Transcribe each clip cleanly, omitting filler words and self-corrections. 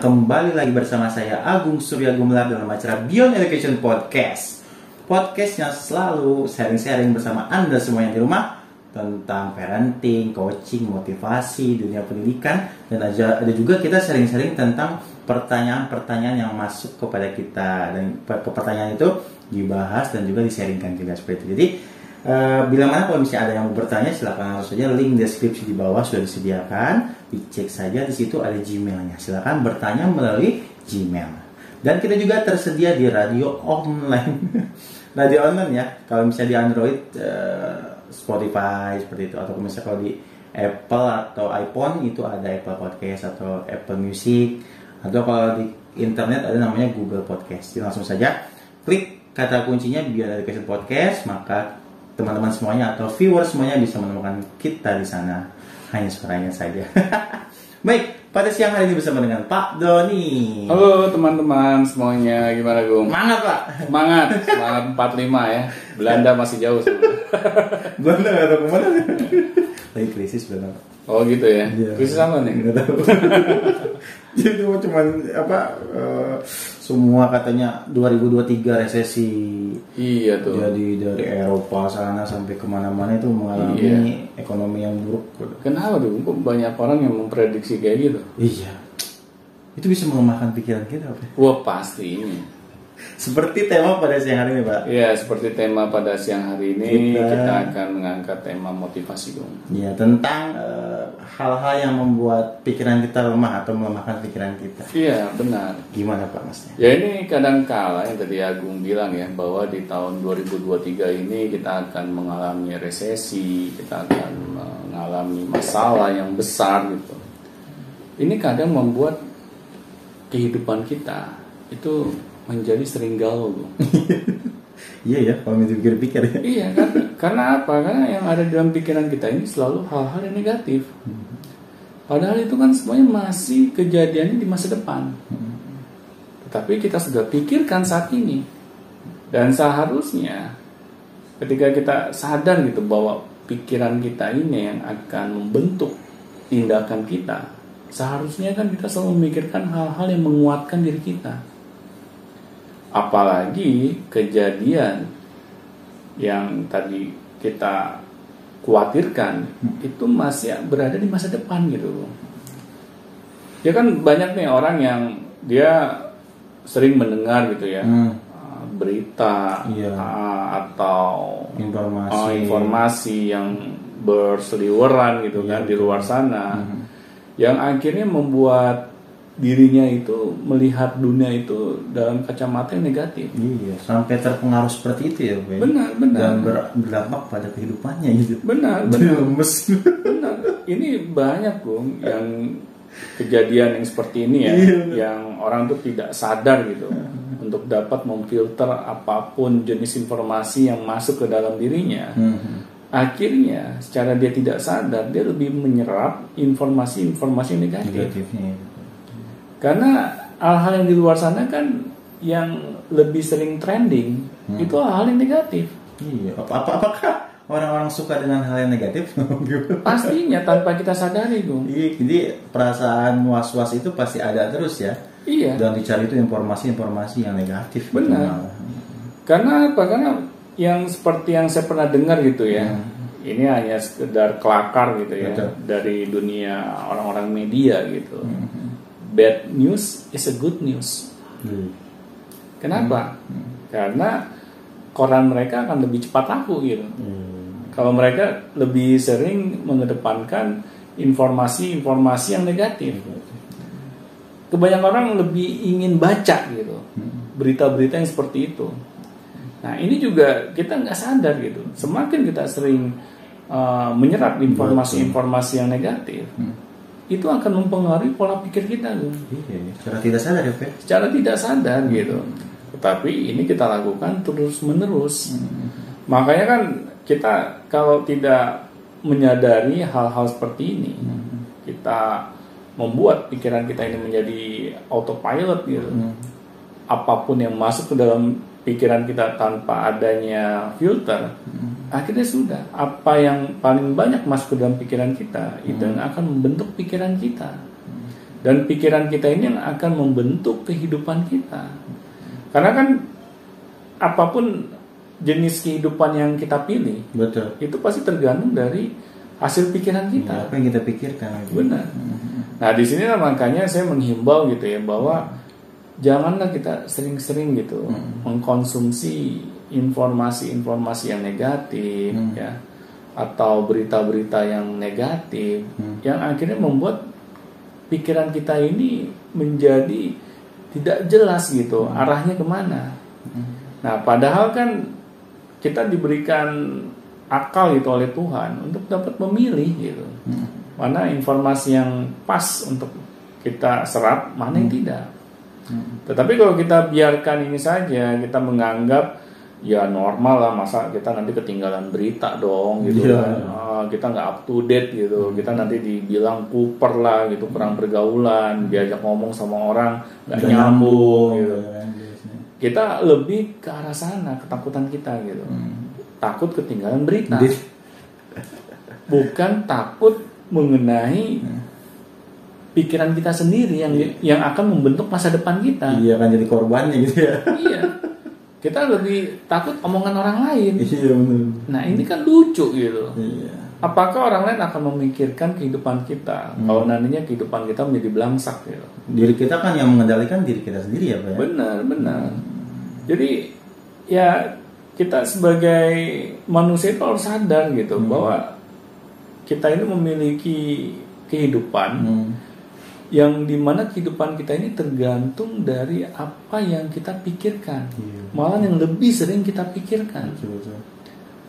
kembali lagi bersama saya Agung Surya Gumelar dalam acara Beyond Education Podcast. Podcast yang selalu sharing-sharing bersama Anda semua yang di rumah tentang parenting, coaching, motivasi, dunia pendidikan, dan ada juga kita sharing-sharing tentang pertanyaan-pertanyaan yang masuk kepada kita, dan pertanyaan itu dibahas dan juga di-sharingkan juga seperti itu. Jadi bila mana kalau misalnya ada yang mau bertanya, silakan langsung saja, link deskripsi di bawah sudah disediakan, dicek saja, di situ ada Gmailnya, silakan bertanya melalui Gmail. Dan kita juga tersedia di radio online, radio online ya, kalau misalnya di Android, Spotify seperti itu, atau misalnya kalau di Apple atau iPhone itu ada Apple Podcast atau Apple Music, atau kalau di internet ada namanya Google Podcast. Jadi langsung saja klik kata kuncinya Beyond Education Podcast, maka teman-teman semuanya atau viewers semuanya bisa menemukan kita di sana, hanya suaranya saja. Baik, pada siang hari ini bersama dengan Pak Doni. Halo teman-teman semuanya, gimana Gung? Semangat Pak. Semangat 45 ya. Belanda masih jauh sebenarnya. Belanda nggak tahu kemana. Lagi krisis Belanda. Oh gitu ya. Iya. Krisis apa nih? Nggak tahu. Jadi cuman semua katanya 2023 resesi. Iya tuh. Jadi dari Eropa sana sampai kemana-mana itu mengalami ekonomi yang buruk. Kenapa tuh? Kok banyak orang yang memprediksi kayak gitu? Iya. Itu bisa melemahkan pikiran kita, Pak. Wah pasti ini. Seperti tema pada siang hari ini, Pak. Iya, seperti tema pada siang hari ini kita akan mengangkat tema motivasi, Gung. Ya, tentang hal-hal yang membuat pikiran kita lemah atau melemahkan pikiran kita. Iya, benar. Gimana, Pak, Masnya? Ya ini kadang-kala yang tadi Agung bilang ya, bahwa di tahun 2023 ini kita akan mengalami resesi, kita akan mengalami masalah yang besar gitu. Ini kadang membuat kehidupan kita itu menjadi sering galau. Iya ya, kalau dipikir-pikir ya. Iya kan, karena apa? Karena yang ada dalam pikiran kita ini selalu hal-hal yang negatif. Padahal itu kan semuanya masih kejadiannya di masa depan. Tetapi kita sudah pikirkan saat ini. Dan seharusnya ketika kita sadar gitu bahwa pikiran kita ini yang akan membentuk tindakan kita, seharusnya kan kita selalu memikirkan hal-hal yang menguatkan diri kita. Apalagi kejadian yang tadi kita khawatirkan itu masih berada di masa depan gitu. Ya kan banyak nih orang yang dia sering mendengar gitu ya, berita atau informasi yang berseliweran gitu kan di luar sana, yang akhirnya membuat dirinya itu melihat dunia itu dalam kacamata yang negatif. Iya, sampai terpengaruh seperti itu ya, Pak. Benar. Dan berdampak pada kehidupannya gitu. Benar. Lemes. Benar. Ini banyak Bung yang kejadian yang seperti ini ya, yang orang tuh tidak sadar gitu untuk dapat memfilter apapun jenis informasi yang masuk ke dalam dirinya. Akhirnya secara dia tidak sadar dia lebih menyerap informasi-informasi negatifnya. Karena hal-hal yang di luar sana kan yang lebih sering trending itu hal-hal yang negatif. Iya. Apakah orang-orang suka dengan hal yang negatif? Pastinya tanpa kita sadari, Bung. Iya. Jadi perasaan was-was itu pasti ada terus ya. Iya. Dan dicari itu informasi-informasi yang negatif. Benar. Karena apa? Karena yang seperti yang saya pernah dengar gitu ya. Ini hanya sekedar kelakar gitu ya. Betul. Dari dunia orang-orang media gitu. Bad news is a good news. Kenapa? Karena koran mereka akan lebih cepat laku gitu. Kalau mereka lebih sering mengedepankan informasi-informasi yang negatif. Kebanyakan orang lebih ingin baca gitu, berita-berita yang seperti itu. Nah ini juga kita nggak sadar gitu. Semakin kita sering menyerap informasi-informasi yang negatif, itu akan mempengaruhi pola pikir kita. Secara tidak sadar ya, Pak? Secara tidak sadar gitu. Tetapi ini kita lakukan terus-menerus. Makanya kan kita kalau tidak menyadari hal-hal seperti ini, kita membuat pikiran kita ini menjadi autopilot gitu. Apapun yang masuk ke dalam pikiran kita tanpa adanya filter, akhirnya sudah apa yang paling banyak masuk ke dalam pikiran kita itu yang akan membentuk pikiran kita. Dan pikiran kita ini yang akan membentuk kehidupan kita. Karena kan apapun jenis kehidupan yang kita pilih, betul, itu pasti tergantung dari hasil pikiran kita. Apa yang kita pikirkan. Benar. Nah, di sini makanya saya menghimbau gitu ya, bahwa janganlah kita sering-sering gitu mengkonsumsi informasi-informasi yang negatif ya, atau berita-berita yang negatif yang akhirnya membuat pikiran kita ini menjadi tidak jelas gitu arahnya kemana. Nah, padahal kan kita diberikan akal gitu oleh Tuhan untuk dapat memilih gitu, mana informasi yang pas untuk kita serap, mana yang tidak. Tetapi kalau kita biarkan ini saja, kita menganggap ya normal lah, masa kita nanti ketinggalan berita dong gitu kan. Kita nggak up to date gitu, kita nanti dibilang kuper lah gitu, kurang pergaulan, diajak ngomong sama orang nggak nyambung gitu. Kita lebih ke arah sana, ketakutan kita gitu, takut ketinggalan berita, bukan takut mengenai pikiran kita sendiri yang akan membentuk masa depan kita. Iya, kan jadi korbannya gitu ya. Iya. Kita lebih takut omongan orang lain. Iya, benar. Nah, ini kan lucu gitu. Iya. Apakah orang lain akan memikirkan kehidupan kita kalau nantinya kehidupan kita menjadi belangsak gitu? Diri kita kan yang mengendalikan diri kita sendiri ya, Pak ya. Benar. Jadi ya kita sebagai manusia itu harus sadar gitu bahwa kita ini memiliki kehidupan yang dimana kehidupan kita ini tergantung dari apa yang kita pikirkan, malah yang lebih sering kita pikirkan. Betul.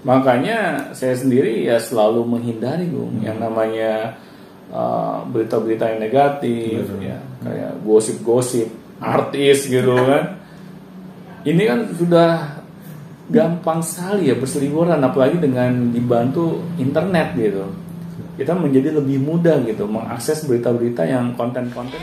Makanya saya sendiri ya selalu menghindari yang namanya berita-berita yang negatif, ya kayak gosip-gosip artis gitu kan. Ini kan sudah gampang sekali ya berseliweran, apalagi dengan dibantu internet gitu. Kita menjadi lebih mudah gitu mengakses berita-berita yang konten-konten